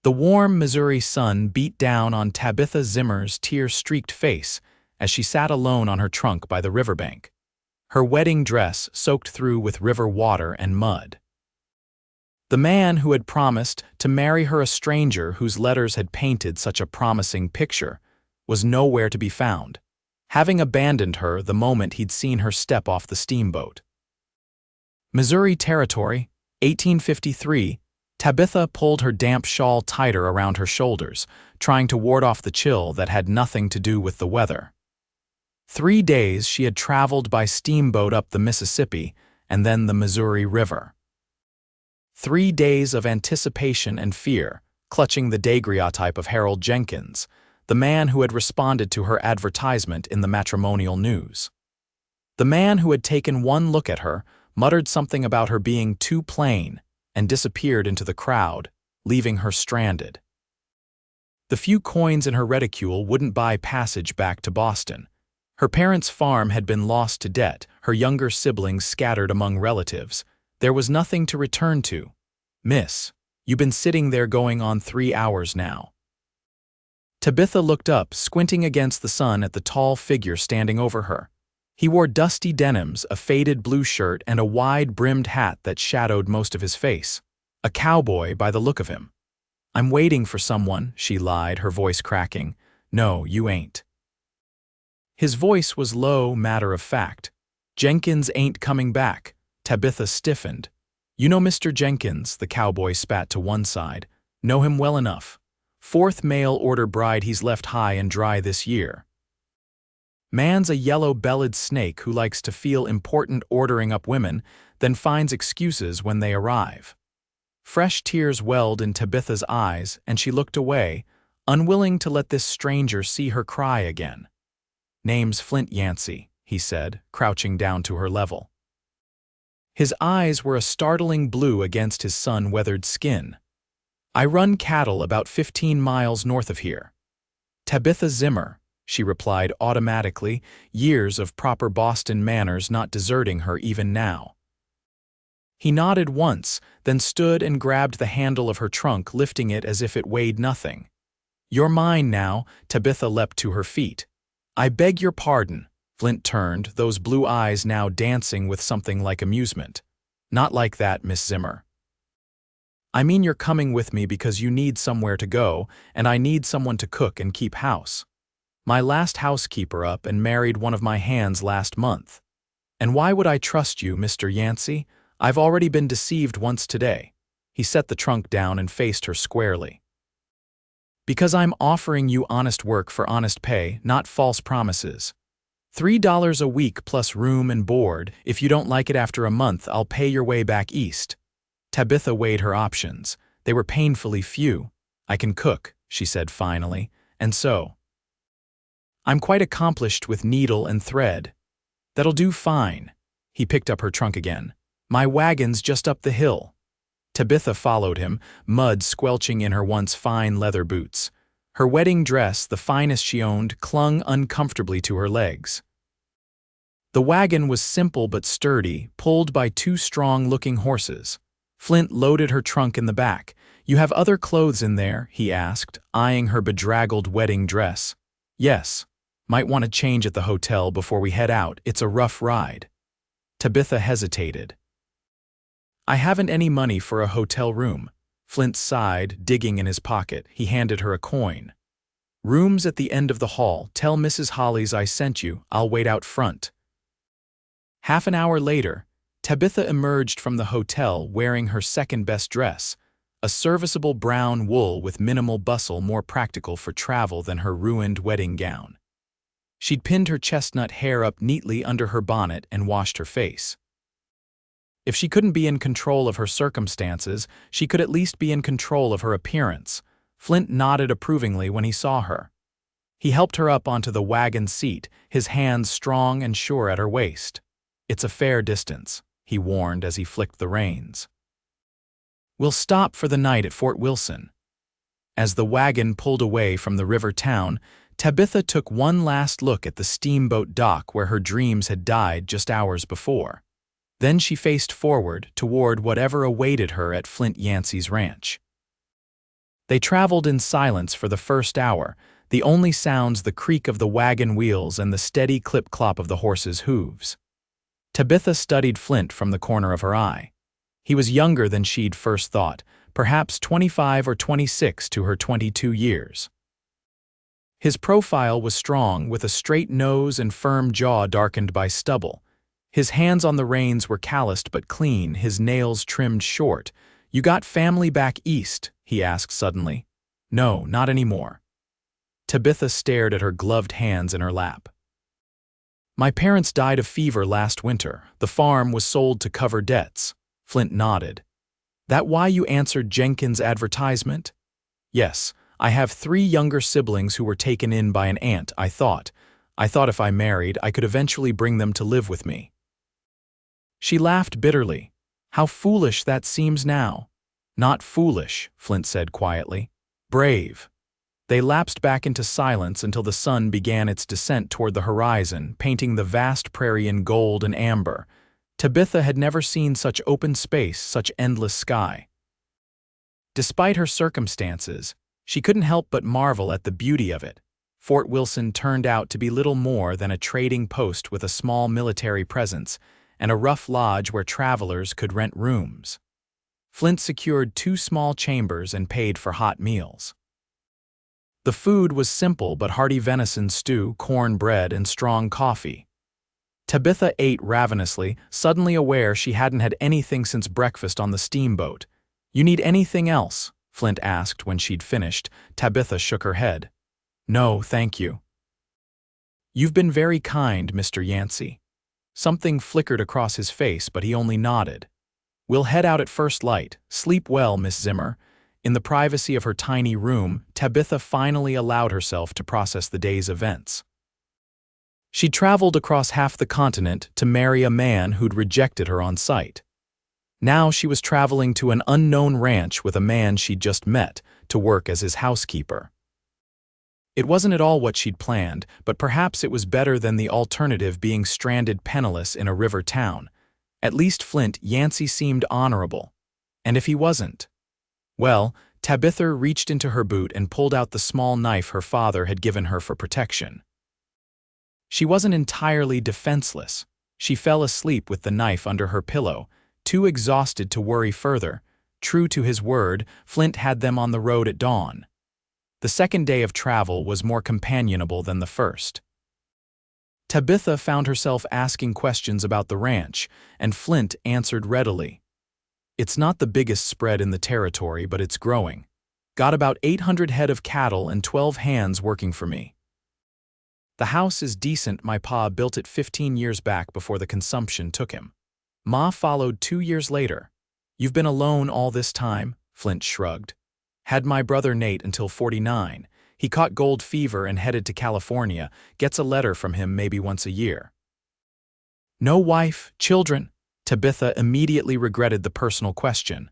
The warm Missouri sun beat down on Tabitha Zimmer's tear-streaked face as she sat alone on her trunk by the riverbank, her wedding dress soaked through with river water and mud. The man who had promised to marry her, a stranger whose letters had painted such a promising picture, was nowhere to be found, having abandoned her the moment he'd seen her step off the steamboat. Missouri Territory, 1853. Tabitha pulled her damp shawl tighter around her shoulders, trying to ward off the chill that had nothing to do with the weather. 3 days she had traveled by steamboat up the Mississippi and then the Missouri River. 3 days of anticipation and fear, clutching the daguerreotype of Harold Jenkins, the man who had responded to her advertisement in the matrimonial news. The man who had taken one look at her, muttered something about her being too plain, and disappeared into the crowd, leaving her stranded. The few coins in her reticule wouldn't buy passage back to Boston. Her parents' farm had been lost to debt, her younger siblings scattered among relatives. There was nothing to return to. "Miss, you've been sitting there going on 3 hours now." Tabitha looked up, squinting against the sun at the tall figure standing over her. He wore dusty denims, a faded blue shirt, and a wide-brimmed hat that shadowed most of his face. A cowboy by the look of him. "I'm waiting for someone," she lied, her voice cracking. "No, you ain't." His voice was low, matter-of-fact. "Jenkins ain't coming back." Tabitha stiffened. "You know Mr. Jenkins," the cowboy spat to one side. "Know him well enough. 4th mail-order bride he's left high and dry this year. Man's a yellow-bellied snake who likes to feel important ordering up women, then finds excuses when they arrive." Fresh tears welled in Tabitha's eyes, and she looked away, unwilling to let this stranger see her cry again. "Name's Flint Yancy," he said, crouching down to her level. His eyes were a startling blue against his sun-weathered skin. "I run cattle about 15 miles north of here." "Tabitha Zimmer," she replied automatically, years of proper Boston manners not deserting her even now. He nodded once, then stood and grabbed the handle of her trunk, lifting it as if it weighed nothing. "You're mine now." Tabitha leapt to her feet. "I beg your pardon." Flint turned, those blue eyes now dancing with something like amusement. "Not like that, Miss Zimmer. I mean you're coming with me because you need somewhere to go, and I need someone to cook and keep house. My last housekeeper up and married one of my hands last month. And why would I trust you, Mr. Yansy? I've already been deceived once today." He set the trunk down and faced her squarely. "Because I'm offering you honest work for honest pay, not false promises. $3 a week plus room and board. If you don't like it after a month, I'll pay your way back east." Tabitha weighed her options. They were painfully few. "I can cook," she said finally, "and so I'm quite accomplished with needle and thread." "That'll do fine." He picked up her trunk again. "My wagon's just up the hill." Tabitha followed him, mud squelching in her once fine leather boots. Her wedding dress, the finest she owned, clung uncomfortably to her legs. The wagon was simple but sturdy, pulled by 2 strong-looking horses. Flint loaded her trunk in the back. "You have other clothes in there?" he asked, eyeing her bedraggled wedding dress. "Yes. Might want to change at the hotel before we head out. It's a rough ride." Tabitha hesitated. "I haven't any money for a hotel room." Flint sighed, digging in his pocket. He handed her a coin. "Room's at the end of the hall. Tell Mrs. Hollies I sent you. I'll wait out front." Half an hour later, Tabitha emerged from the hotel wearing her second-best dress, a serviceable brown wool with minimal bustle, more practical for travel than her ruined wedding gown. She'd pinned her chestnut hair up neatly under her bonnet and washed her face. If she couldn't be in control of her circumstances, she could at least be in control of her appearance. Flint nodded approvingly when he saw her. He helped her up onto the wagon seat, his hands strong and sure at her waist. "It's a fair distance," he warned as he flicked the reins. "We'll stop for the night at Fort Wilson." As the wagon pulled away from the river town, Tabitha took one last look at the steamboat dock where her dreams had died just hours before. Then she faced forward toward whatever awaited her at Flint Yancy's ranch. They traveled in silence for the first hour, the only sounds the creak of the wagon wheels and the steady clip-clop of the horses' hooves. Tabitha studied Flint from the corner of her eye. He was younger than she'd first thought, perhaps 25 or 26 to her 22 years. His profile was strong, with a straight nose and firm jaw darkened by stubble. His hands on the reins were calloused but clean, his nails trimmed short. "You got family back east?" he asked suddenly. "No, not anymore." Tabitha stared at her gloved hands in her lap. "My parents died of fever last winter. The farm was sold to cover debts." Flint nodded. "That why you answered Jenkins' advertisement?" "Yes, I have 3 younger siblings who were taken in by an aunt, I thought if I married, I could eventually bring them to live with me." She laughed bitterly. "How foolish that seems now." "Not foolish," Flint said quietly. "Brave." They lapsed back into silence until the sun began its descent toward the horizon, painting the vast prairie in gold and amber. Tabitha had never seen such open space, such endless sky. Despite her circumstances, she couldn't help but marvel at the beauty of it. Fort Wilson turned out to be little more than a trading post with a small military presence and a rough lodge where travelers could rent rooms. Flint secured 2 small chambers and paid for hot meals. The food was simple but hearty: venison stew, corn bread, and strong coffee. Tabitha ate ravenously, suddenly aware she hadn't had anything since breakfast on the steamboat. "You need anything else?" Flint asked when she'd finished. Tabitha shook her head. "No, thank you." "You've been very kind, Mr. Yansy." Something flickered across his face, but he only nodded. "We'll head out at first light. Sleep well, Miss Zimmer." In the privacy of her tiny room, Tabitha finally allowed herself to process the day's events. She'd traveled across half the continent to marry a man who'd rejected her on sight. Now she was traveling to an unknown ranch with a man she'd just met to work as his housekeeper. It wasn't at all what she'd planned, but perhaps it was better than the alternative: being stranded penniless in a river town. At least Flint Yancy seemed honorable. And if he wasn't? Well, Tabitha reached into her boot and pulled out the small knife her father had given her for protection. She wasn't entirely defenseless. She fell asleep with the knife under her pillow, too exhausted to worry further. True to his word, Flint had them on the road at dawn. The second day of travel was more companionable than the first. Tabitha found herself asking questions about the ranch, and Flint answered readily. "It's not the biggest spread in the territory, but it's growing. Got about 800 head of cattle and 12 hands working for me. The house is decent. My pa built it 15 years back before the consumption took him. Ma followed 2 years later." "You've been alone all this time?" Flint shrugged. "Had my brother Nate until 49. He caught gold fever and headed to California. Gets a letter from him maybe once a year." "No wife, children?" Tabitha immediately regretted the personal question.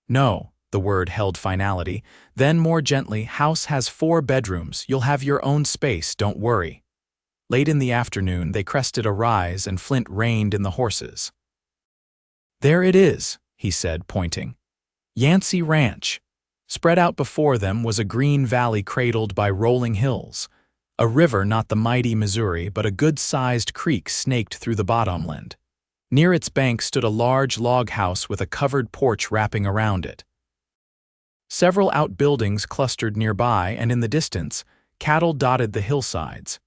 "No," the word held finality. Then more gently, "House has 4 bedrooms. You'll have your own space, don't worry." Late in the afternoon, they crested a rise and Flint reined in the horses. "There it is," he said, pointing. "Yansy Ranch." Spread out before them was a green valley cradled by rolling hills. A river, not the mighty Missouri, but a good-sized creek, snaked through the bottomland. Near its bank stood a large log house with a covered porch wrapping around it. Several outbuildings clustered nearby, and in the distance, cattle dotted the hillsides.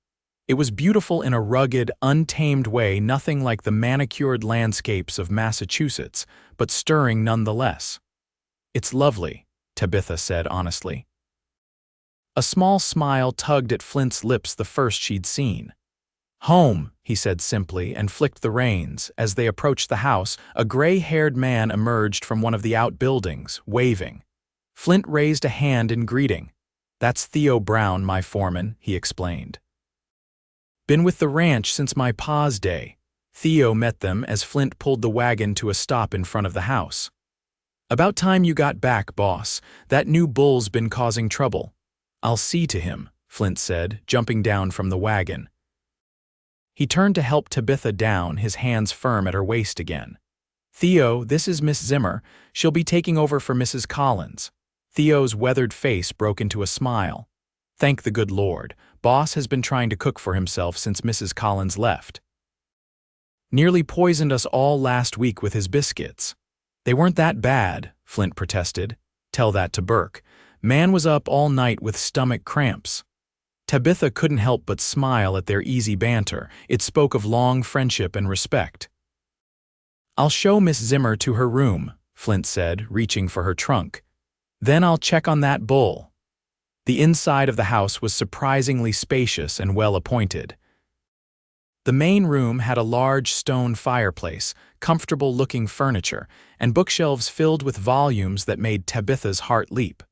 It was beautiful in a rugged, untamed way, nothing like the manicured landscapes of Massachusetts, but stirring nonetheless. "It's lovely," Tabitha said honestly. A small smile tugged at Flint's lips, the first she'd seen. "Home," he said simply, and flicked the reins. As they approached the house, a gray-haired man emerged from one of the outbuildings, waving. Flint raised a hand in greeting. "That's Theo Brown, my foreman," he explained. "Been with the ranch since my pa's day." Theo met them as Flint pulled the wagon to a stop in front of the house. "About time you got back, boss. That new bull's been causing trouble." "I'll see to him," Flint said, jumping down from the wagon. He turned to help Tabitha down, his hands firm at her waist again. "Theo, this is Miss Zimmer. She'll be taking over for Mrs. Collins." Theo's weathered face broke into a smile. Thank the good Lord, Boss has been trying to cook for himself since Mrs. Collins left. Nearly poisoned us all last week with his biscuits. They weren't that bad, Flint protested. Tell that to Burke. Man was up all night with stomach cramps. Tabitha couldn't help but smile at their easy banter. It spoke of long friendship and respect. I'll show Miss Zimmer to her room, Flint said, reaching for her trunk. Then I'll check on that bull. The inside of the house was surprisingly spacious and well-appointed. The main room had a large stone fireplace, comfortable-looking furniture, and bookshelves filled with volumes that made Tabitha's heart leap.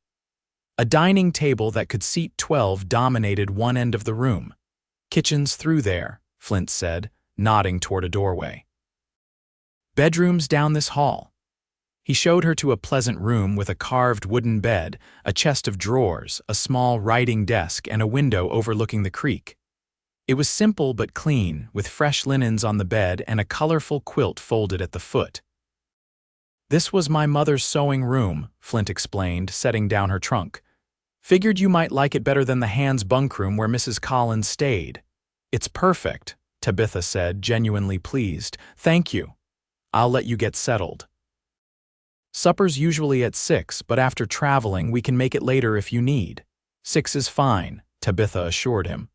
A dining table that could seat 12 dominated one end of the room. Kitchen's through there, Flint said, nodding toward a doorway. Bedrooms down this hall. He showed her to a pleasant room with a carved wooden bed, a chest of drawers, a small writing desk, and a window overlooking the creek. It was simple but clean, with fresh linens on the bed and a colorful quilt folded at the foot. This was my mother's sewing room, Flint explained, setting down her trunk. Figured you might like it better than the Hans bunkroom where Mrs. Collins stayed. It's perfect, Tabitha said, genuinely pleased. Thank you. I'll let you get settled. Supper's usually at 6, but after traveling, we can make it later if you need. 6 is fine, Tabitha assured him.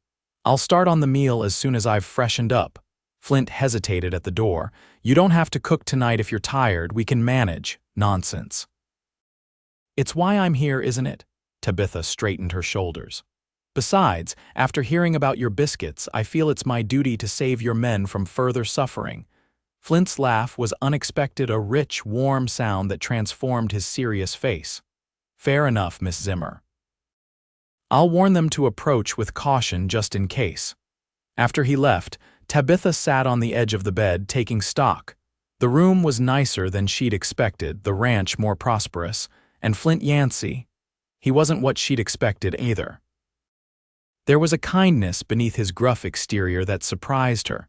I'll start on the meal as soon as I've freshened up. Flint hesitated at the door. You don't have to cook tonight if you're tired. We can manage. Nonsense. It's why I'm here, isn't it? Tabitha straightened her shoulders. Besides, after hearing about your biscuits, I feel it's my duty to save your men from further suffering. Flint's laugh was unexpected, a rich, warm sound that transformed his serious face. Fair enough, Miss Zimmer. I'll warn them to approach with caution just in case. After he left, Tabitha sat on the edge of the bed, taking stock. The room was nicer than she'd expected, the ranch more prosperous, and Flint Yancy, he wasn't what she'd expected either. There was a kindness beneath his gruff exterior that surprised her.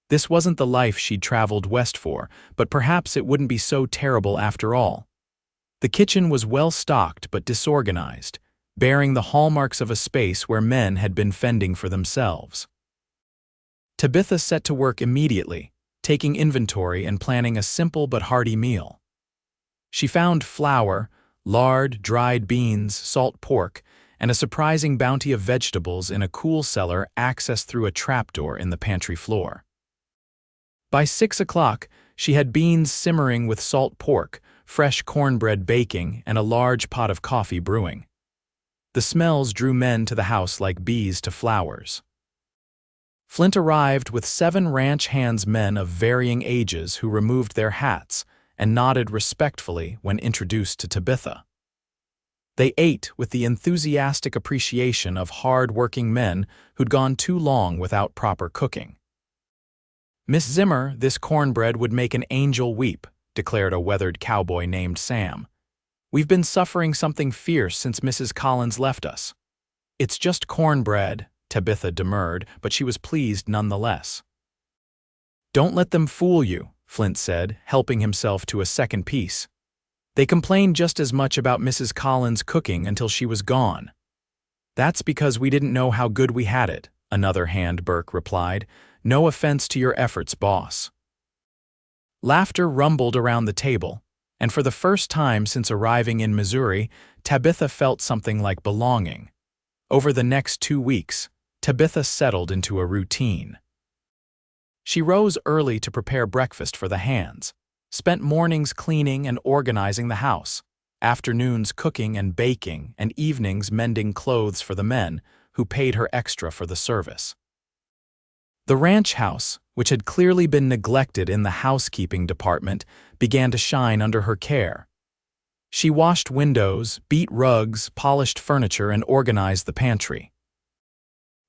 This wasn't the life she'd traveled west for, but perhaps it wouldn't be so terrible after all. The kitchen was well-stocked but disorganized, bearing the hallmarks of a space where men had been fending for themselves. Tabitha set to work immediately, taking inventory and planning a simple but hearty meal. She found flour, lard, dried beans, salt pork, and a surprising bounty of vegetables in a cool cellar accessed through a trapdoor in the pantry floor. By 6 o'clock, she had beans simmering with salt pork, fresh cornbread baking, and a large pot of coffee brewing. The smells drew men to the house like bees to flowers. Flint arrived with 7 ranch hands, men of varying ages who removed their hats and nodded respectfully when introduced to Tabitha. They ate with the enthusiastic appreciation of hard-working men who'd gone too long without proper cooking. Miss Zimmer, this cornbread would make an angel weep, declared a weathered cowboy named Sam. We've been suffering something fierce since Mrs. Collins left us. It's just cornbread, Tabitha demurred, but she was pleased nonetheless. Don't let them fool you, Flint said, helping himself to a second piece. They complained just as much about Mrs. Collins' cooking until she was gone. That's because we didn't know how good we had it, another hand Burke replied. No offense to your efforts, boss. Laughter rumbled around the table, and for the first time since arriving in Missouri, Tabitha felt something like belonging. Over the next 2 weeks, Tabitha settled into a routine. She rose early to prepare breakfast for the hands, spent mornings cleaning and organizing the house, afternoons cooking and baking, and evenings mending clothes for the men, who paid her extra for the service. The ranch house, which had clearly been neglected in the housekeeping department, began to shine under her care. She washed windows, beat rugs, polished furniture, and organized the pantry.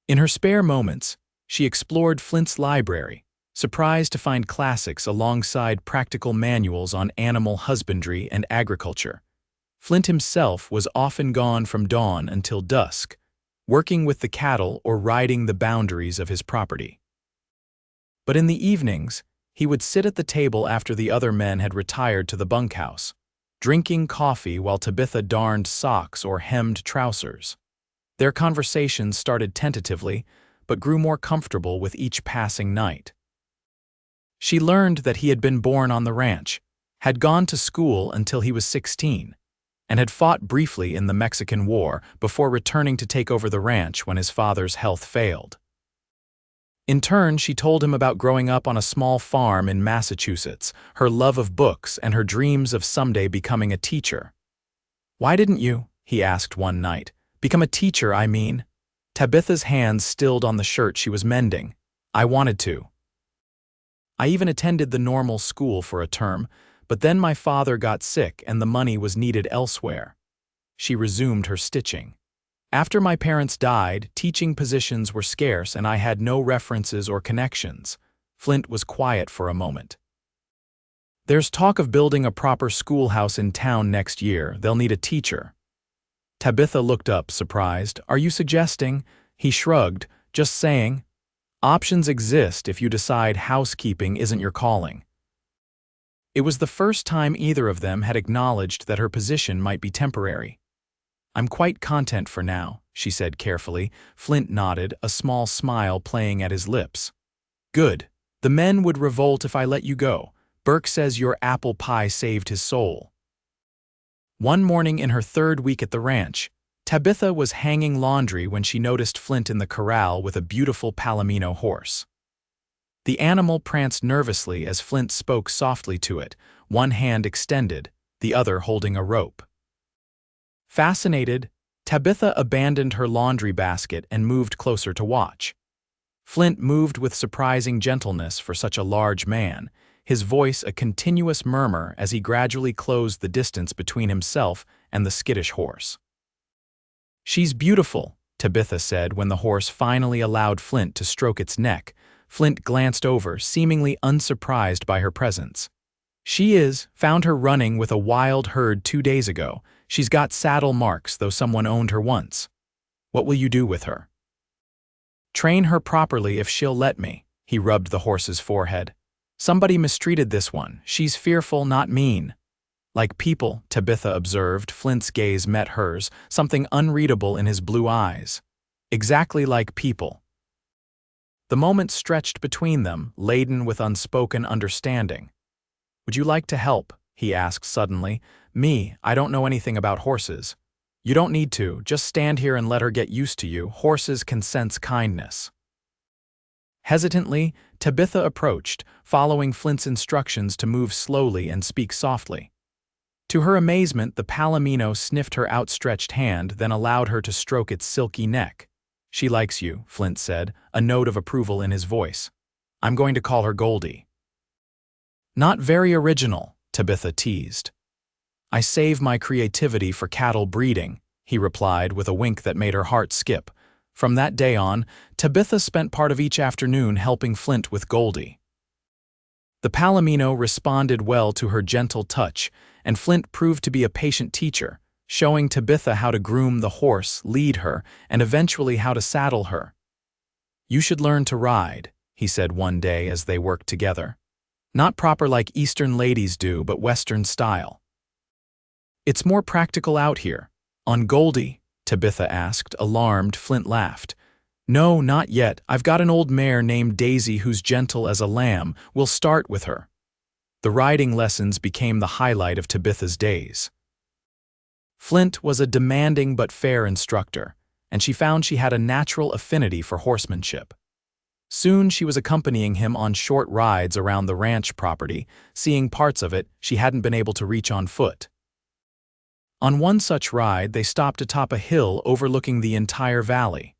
In her spare moments, she explored Flint's library, surprised to find classics alongside practical manuals on animal husbandry and agriculture. Flint himself was often gone from dawn until dusk, working with the cattle or riding the boundaries of his property. But in the evenings, he would sit at the table after the other men had retired to the bunkhouse, drinking coffee while Tabitha darned socks or hemmed trousers. Their conversations started tentatively, but grew more comfortable with each passing night. She learned that he had been born on the ranch, had gone to school until he was 16, and had fought briefly in the Mexican War before returning to take over the ranch when his father's health failed. In turn, she told him about growing up on a small farm in Massachusetts, her love of books, and her dreams of someday becoming a teacher. "Why didn't you?" he asked one night. "Become a teacher, I mean." Tabitha's hands stilled on the shirt she was mending. "I wanted to. I even attended the normal school for a term, but then my father got sick and the money was needed elsewhere." She resumed her stitching. "After my parents died, teaching positions were scarce and I had no references or connections." Flint was quiet for a moment. "There's talk of building a proper schoolhouse in town next year. They'll need a teacher." Tabitha looked up, surprised. "Are you suggesting?" He shrugged, "Just saying. Options exist if you decide housekeeping isn't your calling." It was the first time either of them had acknowledged that her position might be temporary. "I'm quite content for now," she said carefully. Flint nodded, a small smile playing at his lips. "Good. The men would revolt if I let you go. Burke says your apple pie saved his soul." One morning in her third week at the ranch, Tabitha was hanging laundry when she noticed Flint in the corral with a beautiful Palomino horse. The animal pranced nervously as Flint spoke softly to it, one hand extended, the other holding a rope. Fascinated, Tabitha abandoned her laundry basket and moved closer to watch. Flint moved with surprising gentleness for such a large man, his voice a continuous murmur as he gradually closed the distance between himself and the skittish horse. "She's beautiful," Tabitha said when the horse finally allowed Flint to stroke its neck. Flint glanced over, seemingly unsurprised by her presence. "She is. Found her running with a wild herd 2 days ago. She's got saddle marks, though someone owned her once." "What will you do with her?" "Train her properly if she'll let me." He rubbed the horse's forehead. "Somebody mistreated this one. She's fearful, not mean." "Like people," Tabitha observed. Flint's gaze met hers, something unreadable in his blue eyes. "Exactly like people." The moment stretched between them, laden with unspoken understanding. "Would you like to help?" he asked suddenly. "Me, I don't know anything about horses." "You don't need to. Just stand here and let her get used to you. Horses can sense kindness." Hesitantly, Tabitha approached, following Flint's instructions to move slowly and speak softly. To her amazement, the Palomino sniffed her outstretched hand, then allowed her to stroke its silky neck. "She likes you," Flint said, a note of approval in his voice. "I'm going to call her Goldie." "Not very original," Tabitha teased. "I save my creativity for cattle breeding," he replied with a wink that made her heart skip. From that day on, Tabitha spent part of each afternoon helping Flint with Goldie. The Palomino responded well to her gentle touch, and Flint proved to be a patient teacher, showing Tabitha how to groom the horse, lead her, and eventually how to saddle her. "You should learn to ride," he said one day as they worked together. "Not proper like Eastern ladies do, but Western style." "It's more practical out here." "On Goldie?" Tabitha asked, alarmed. Flint laughed. "No, not yet. I've got an old mare named Daisy who's gentle as a lamb. We'll start with her." The riding lessons became the highlight of Tabitha's days. Flint was a demanding but fair instructor, and she found she had a natural affinity for horsemanship. Soon she was accompanying him on short rides around the ranch property, seeing parts of it she hadn't been able to reach on foot. On one such ride, they stopped atop a hill overlooking the entire valley.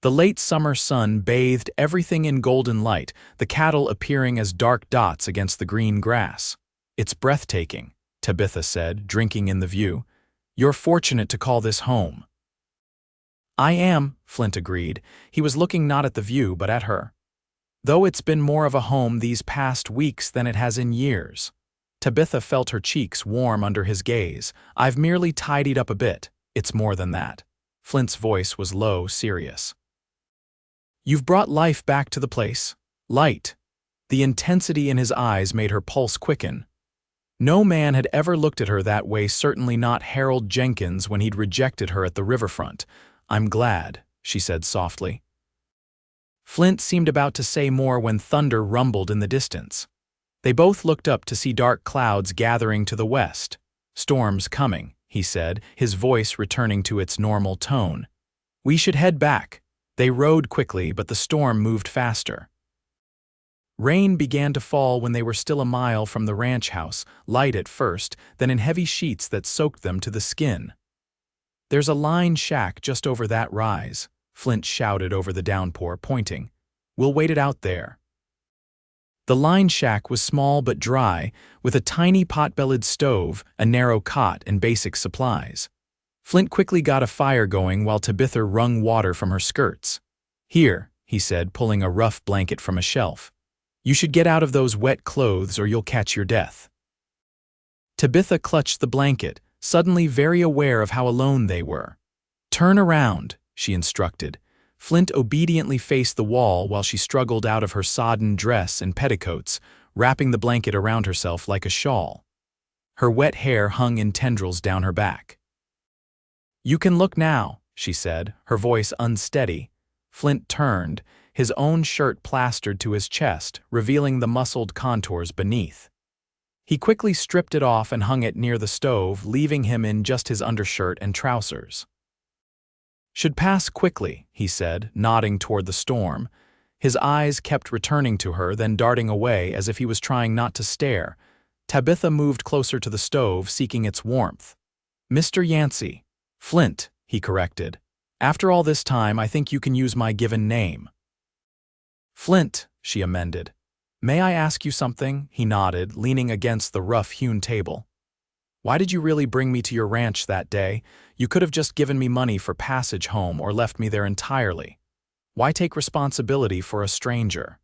The late summer sun bathed everything in golden light, the cattle appearing as dark dots against the green grass. "It's breathtaking," Tabitha said, drinking in the view. "You're fortunate to call this home." "I am," Flint agreed. He was looking not at the view, but at her. "Though it's been more of a home these past weeks than it has in years." Tabitha felt her cheeks warm under his gaze. "I've merely tidied up a bit. It's more than that." Flint's voice was low, serious. "You've brought life back to the place. Light." The intensity in his eyes made her pulse quicken. No man had ever looked at her that way, certainly not Harold Jenkins when he'd rejected her at the riverfront. "I'm glad," she said softly. Flint seemed about to say more when thunder rumbled in the distance. They both looked up to see dark clouds gathering to the west. "Storm's coming," he said, his voice returning to its normal tone. "We should head back." They rowed quickly, but the storm moved faster. Rain began to fall when they were still a mile from the ranch house, light at first, then in heavy sheets that soaked them to the skin. "There's a line shack just over that rise," Flint shouted over the downpour, pointing. "We'll wait it out there." The line shack was small but dry, with a tiny pot-bellied stove, a narrow cot, and basic supplies. Flint quickly got a fire going while Tabitha wrung water from her skirts. "Here," he said, pulling a rough blanket from a shelf. "You should get out of those wet clothes or you'll catch your death." Tabitha clutched the blanket, suddenly very aware of how alone they were. "Turn around," she instructed. Flint obediently faced the wall while she struggled out of her sodden dress and petticoats, wrapping the blanket around herself like a shawl. Her wet hair hung in tendrils down her back. "You can look now," she said, her voice unsteady. Flint turned, his own shirt plastered to his chest, revealing the muscled contours beneath. He quickly stripped it off and hung it near the stove, leaving him in just his undershirt and trousers. "Should pass quickly," he said, nodding toward the storm. His eyes kept returning to her, then darting away as if he was trying not to stare. Tabitha moved closer to the stove, seeking its warmth. "Mr. Yancey." "Flint," he corrected. "After all this time, I think you can use my given name." "Flint," she amended. "May I ask you something?" He nodded, leaning against the rough-hewn table. "Why did you really bring me to your ranch that day? You could have just given me money for passage home or left me there entirely. Why take responsibility for a stranger?"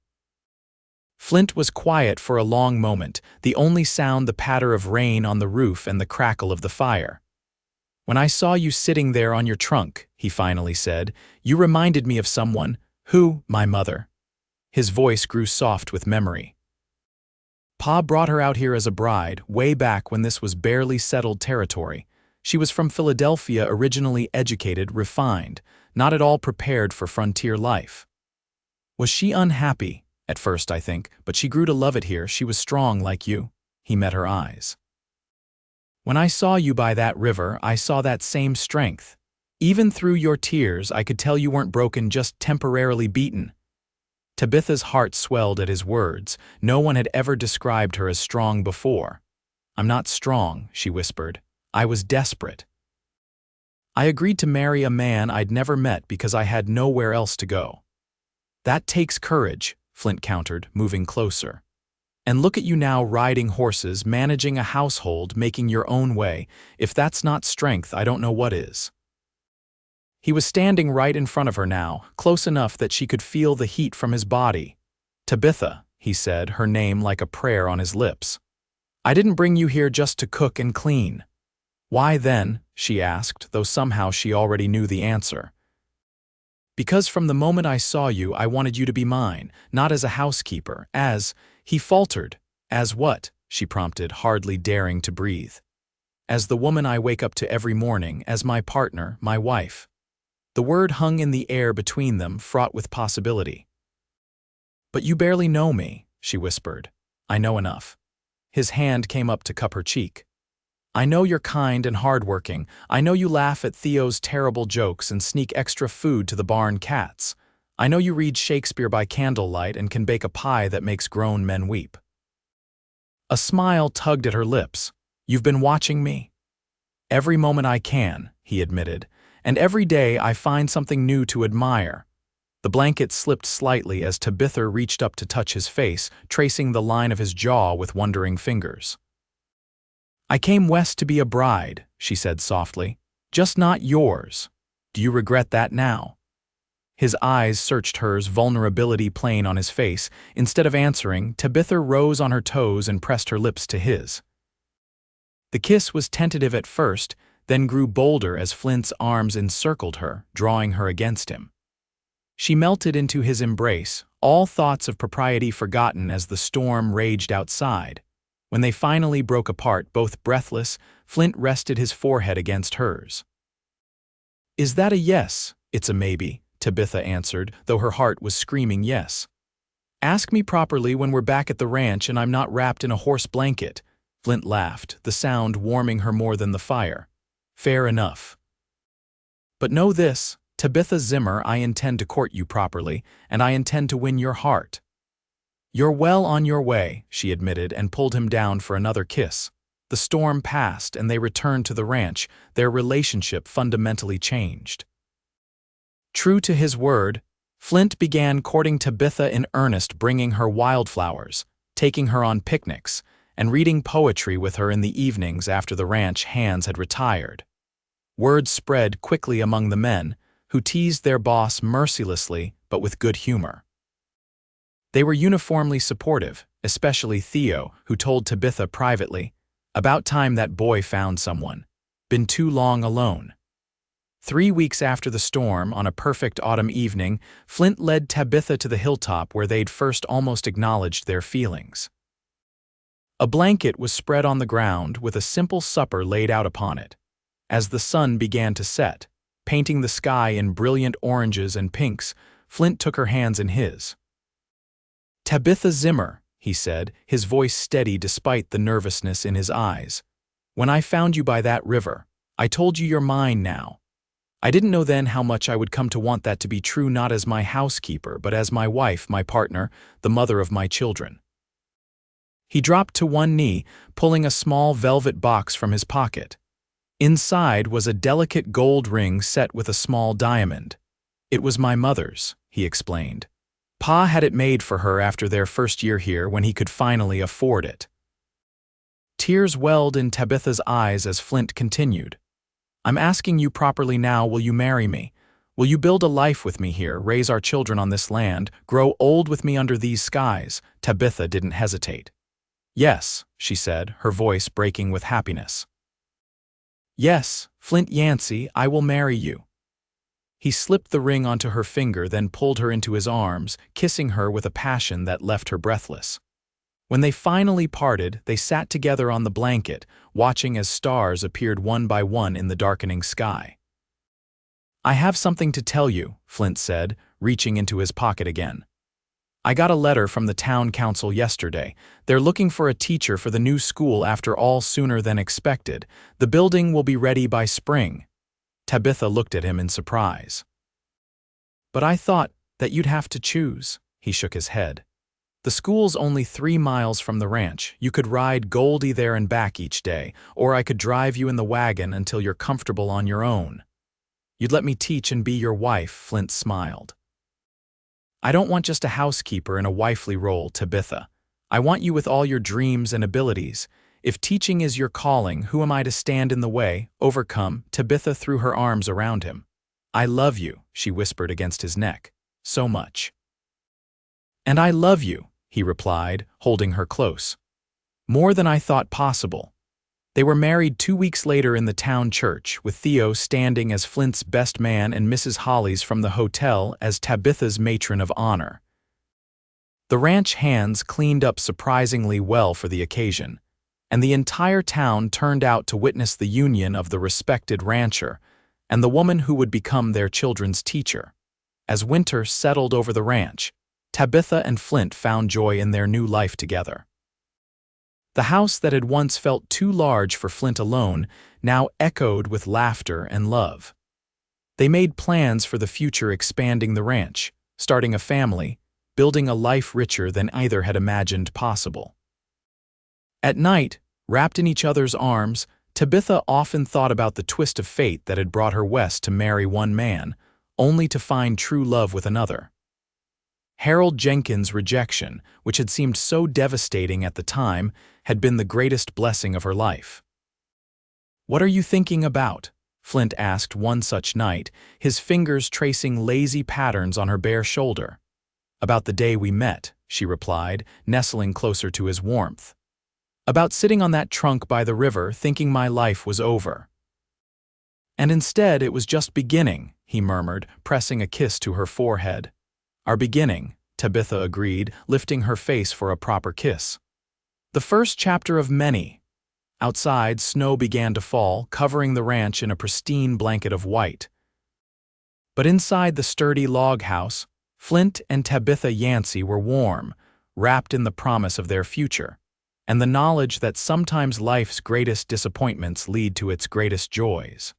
Flint was quiet for a long moment, the only sound the patter of rain on the roof and the crackle of the fire. "When I saw you sitting there on your trunk," he finally said, "you reminded me of someone. Who? My mother." His voice grew soft with memory. "Pa brought her out here as a bride, way back when this was barely settled territory. She was from Philadelphia, originally educated, refined, not at all prepared for frontier life. Was she unhappy? At first, I think, but she grew to love it here. She was strong like you." He met her eyes. "When I saw you by that river, I saw that same strength. Even through your tears, I could tell you weren't broken, just temporarily beaten." Tabitha's heart swelled at his words. No one had ever described her as strong before. "I'm not strong," she whispered. "I was desperate. I agreed to marry a man I'd never met because I had nowhere else to go." "That takes courage," Flint countered, moving closer. "And look at you now, riding horses, managing a household, making your own way. If that's not strength, I don't know what is." He was standing right in front of her now, close enough that she could feel the heat from his body. "Tabitha," he said, her name like a prayer on his lips. "I didn't bring you here just to cook and clean." "Why then?" she asked, though somehow she already knew the answer. "Because from the moment I saw you, I wanted you to be mine, not as a housekeeper, as—" He faltered. "As what?" she prompted, hardly daring to breathe. "As the woman I wake up to every morning, as my partner, my wife." The word hung in the air between them, fraught with possibility. "But you barely know me," she whispered. "I know enough." His hand came up to cup her cheek. "I know you're kind and hardworking. I know you laugh at Theo's terrible jokes and sneak extra food to the barn cats. I know you read Shakespeare by candlelight and can bake a pie that makes grown men weep." A smile tugged at her lips. "You've been watching me?" "Every moment I can," he admitted. "And every day I find something new to admire." The blanket slipped slightly as Tabitha reached up to touch his face, tracing the line of his jaw with wondering fingers. "I came west to be a bride," she said softly. "Just not yours. Do you regret that now?" His eyes searched hers, vulnerability plain on his face. Instead of answering, Tabitha rose on her toes and pressed her lips to his. The kiss was tentative at first, then grew bolder as Flint's arms encircled her, drawing her against him. She melted into his embrace, all thoughts of propriety forgotten as the storm raged outside. When they finally broke apart, both breathless, Flint rested his forehead against hers. "Is that a yes?" "It's a maybe," Tabitha answered, though her heart was screaming yes. "Ask me properly when we're back at the ranch and I'm not wrapped in a horse blanket." Flint laughed, the sound warming her more than the fire. "Fair enough. But know this, Tabitha Zimmer, I intend to court you properly, and I intend to win your heart." "You're well on your way," she admitted, and pulled him down for another kiss. The storm passed and they returned to the ranch, their relationship fundamentally changed. True to his word, Flint began courting Tabitha in earnest, bringing her wildflowers, taking her on picnics, and reading poetry with her in the evenings after the ranch hands had retired. Word spread quickly among the men, who teased their boss mercilessly but with good humor. They were uniformly supportive, especially Theo, who told Tabitha privately, "About time that boy found someone. Been too long alone." 3 weeks after the storm, on a perfect autumn evening, Flint led Tabitha to the hilltop where they'd first almost acknowledged their feelings. A blanket was spread on the ground with a simple supper laid out upon it. As the sun began to set, painting the sky in brilliant oranges and pinks, Flint took her hands in his. "Tabitha Zimmer," he said, his voice steady despite the nervousness in his eyes. "When I found you by that river, I told you you're mine now. I didn't know then how much I would come to want that to be true, not as my housekeeper, but as my wife, my partner, the mother of my children." He dropped to one knee, pulling a small velvet box from his pocket. Inside was a delicate gold ring set with a small diamond. "It was my mother's," he explained. "Pa had it made for her after their first year here when he could finally afford it." Tears welled in Tabitha's eyes as Flint continued. "I'm asking you properly now, will you marry me? Will you build a life with me here, raise our children on this land, grow old with me under these skies?" Tabitha didn't hesitate. "Yes," she said, her voice breaking with happiness. "Yes, Flint Yancy, I will marry you." He slipped the ring onto her finger, then pulled her into his arms, kissing her with a passion that left her breathless. When they finally parted, they sat together on the blanket, watching as stars appeared one by one in the darkening sky. "I have something to tell you," Flint said, reaching into his pocket again. "I got a letter from the town council yesterday. They're looking for a teacher for the new school after all sooner than expected. The building will be ready by spring." Tabitha looked at him in surprise. "But I thought that you'd have to choose." He shook his head. "The school's only 3 miles from the ranch. You could ride Goldie there and back each day, or I could drive you in the wagon until you're comfortable on your own. You'd let me teach and be your wife," Flint smiled. "I don't want just a housekeeper in a wifely role, Tabitha. I want you with all your dreams and abilities. If teaching is your calling, who am I to stand in the way, overcome?" Tabitha threw her arms around him. "I love you," she whispered against his neck. "So much." "And I love you," he replied, holding her close. "More than I thought possible." They were married 2 weeks later in the town church, with Theo standing as Flint's best man and Mrs. Holly's from the hotel as Tabitha's matron of honor. The ranch hands cleaned up surprisingly well for the occasion, and the entire town turned out to witness the union of the respected rancher and the woman who would become their children's teacher. As winter settled over the ranch, Tabitha and Flint found joy in their new life together. The house that had once felt too large for Flint alone now echoed with laughter and love. They made plans for the future, expanding the ranch, starting a family, building a life richer than either had imagined possible. At night, wrapped in each other's arms, Tabitha often thought about the twist of fate that had brought her west to marry one man, only to find true love with another. Harold Jenkins' rejection, which had seemed so devastating at the time, had been the greatest blessing of her life. "What are you thinking about?" Flint asked one such night, his fingers tracing lazy patterns on her bare shoulder. "About the day we met," she replied, nestling closer to his warmth. "About sitting on that trunk by the river, thinking my life was over." "And instead it was just beginning," he murmured, pressing a kiss to her forehead. "Our beginning," Tabitha agreed, lifting her face for a proper kiss. The first chapter of many. Outside, snow began to fall, covering the ranch in a pristine blanket of white. But inside the sturdy log house, Flint and Tabitha Yancey were warm, wrapped in the promise of their future, and the knowledge that sometimes life's greatest disappointments lead to its greatest joys.